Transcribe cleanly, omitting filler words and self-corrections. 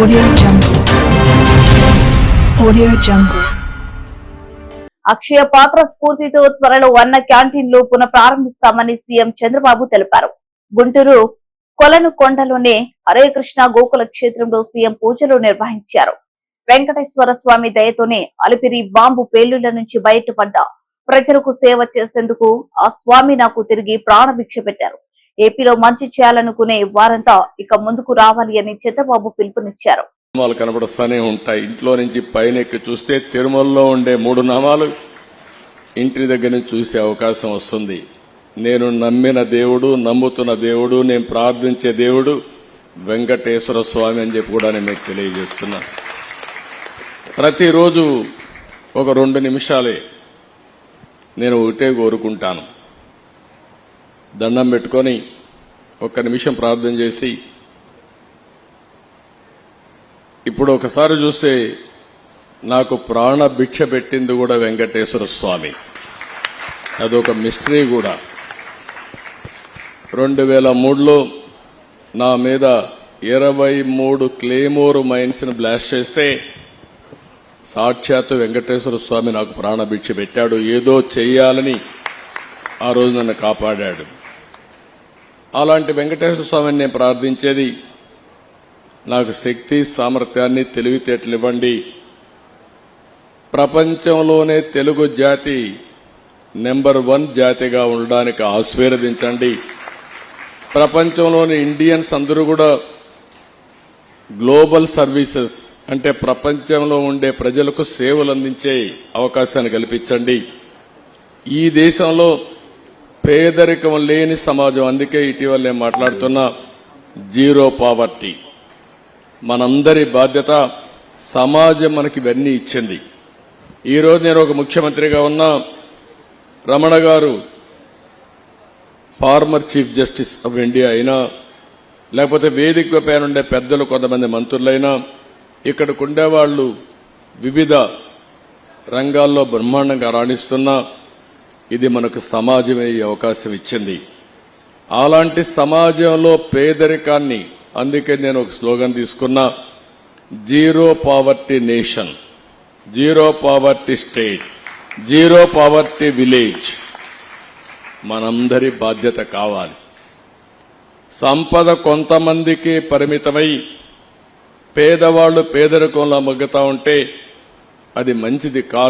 Audio Jungle. Audio Jungle. అక్షయ పాత్ర స్ఫూర్తితో త్వరలో అన్న క్యాంటీన్లు పునఃప్రారంభిస్తామని సీఎం చంద్రబాబు తెలిపారు. గుంటూరు కొలనుకొండలోనే హరే కృష్ణ గోకుల క్షేత్రంలో సీఎం పూజలు నిర్వహించారు. వెంకటేశ్వర స్వామి దయతోనే అలిపిరి బాంబు పేలుళ్ల నుంచి బయటపడ్డ ప్రజలకు సేవ చేసేందుకు ఆ స్వామి నాకు తిరిగి ప్రాణభిక్ష పెట్టారు. ఏపీలో మంచి చేయాలనుకునే వారంతా ఇక ముందుకు రావాలి అని చంద్రబాబు పిలుపునిచ్చారు. నామాలు కనబడుస్తూనే ఉంటాయి. ఇంట్లో నుంచి పైన ఎక్కి చూస్తే తిరుమలలో ఉండే 3 నామాలు ఇంటి దగ్గర నుంచి చూసే అవకాశం వస్తుంది. నేను నమ్మిన దేవుడు, నమ్ముతున్న దేవుడు, నేను ప్రార్థించే దేవుడు వెంకటేశ్వర స్వామి అని చెప్పి కూడా నేను మీకు తెలియజేస్తున్నా. ప్రతిరోజు ఒక 2 నిమిషాలే నేను ఒకటే కోరుకుంటాను. దండం పెట్టుకొని 1 నిమిషం ప్రార్థన చేసి, ఇప్పుడు ఒకసారి చూస్తే నాకు ప్రాణ భిక్ష పెట్టింది కూడా వెంకటేశ్వర స్వామి. అదొక మిస్టరీ కూడా. 2003లో నా మీద 23 క్లేమోర్ మైన్స్ ని బ్లాస్ట్ చేస్తే సాక్షాత్తు వెంకటేశ్వర స్వామి నాకు ప్రాణ భిక్ష పెట్టాడు. ఏదో చెయ్యాలని ఆ రోజు నన్ను కాపాడాడు. అలాంటి వెంకటేశ్వర స్వామిని నేను ప్రార్థించేది, నాకు శక్తి, సామర్థ్యాన్ని, తెలివితేటలు ఇవ్వండి. ప్రపంచంలోనే తెలుగు జాతి నెంబర్ 1 జాతిగా ఉండడానికి ఆశీర్వదించండి. ప్రపంచంలోని ఇండియన్స్ అందరూ కూడా గ్లోబల్ సర్వీసెస్ అంటే ప్రపంచంలో ఉండే ప్రజలకు సేవలు అందించే అవకాశాన్ని కల్పించండి. ఈ దేశంలో పేదరికం లేని సమాజం, అందుకే ఇటీవల నేను మాట్లాడుతున్నా జీరో పావర్టీ. మనందరి బాధ్యత. సమాజం మనకి ఇవన్నీ ఇచ్చింది. ఈరోజు నేను ఒక ముఖ్యమంత్రిగా ఉన్నా, రమణ గారు former chief justice of India అయినా, లేకపోతే వేదిక పైన ఉండే పెద్దలు కొంతమంది మంత్రులైనా, ఇక్కడికి ఉండేవాళ్లు వివిధ రంగాల్లో బ్రహ్మాండంగా రాణిస్తున్నా, ఇది మనకు సమాజమే ఈ అవకాశం ఇచ్చింది. అలాంటి సమాజంలో పేదరికాన్ని, అందుకే నేను ఒక స్లోగన్ తీసుకున్నా, zero poverty nation, zero poverty state, zero poverty village. మనందరి బాధ్యత కావాలి. సంపద కొంతమందికి పరిమితమై పేదవాళ్లు పేదరికంలో మగ్గుతా ఉంటే అది మంచిది కాదు.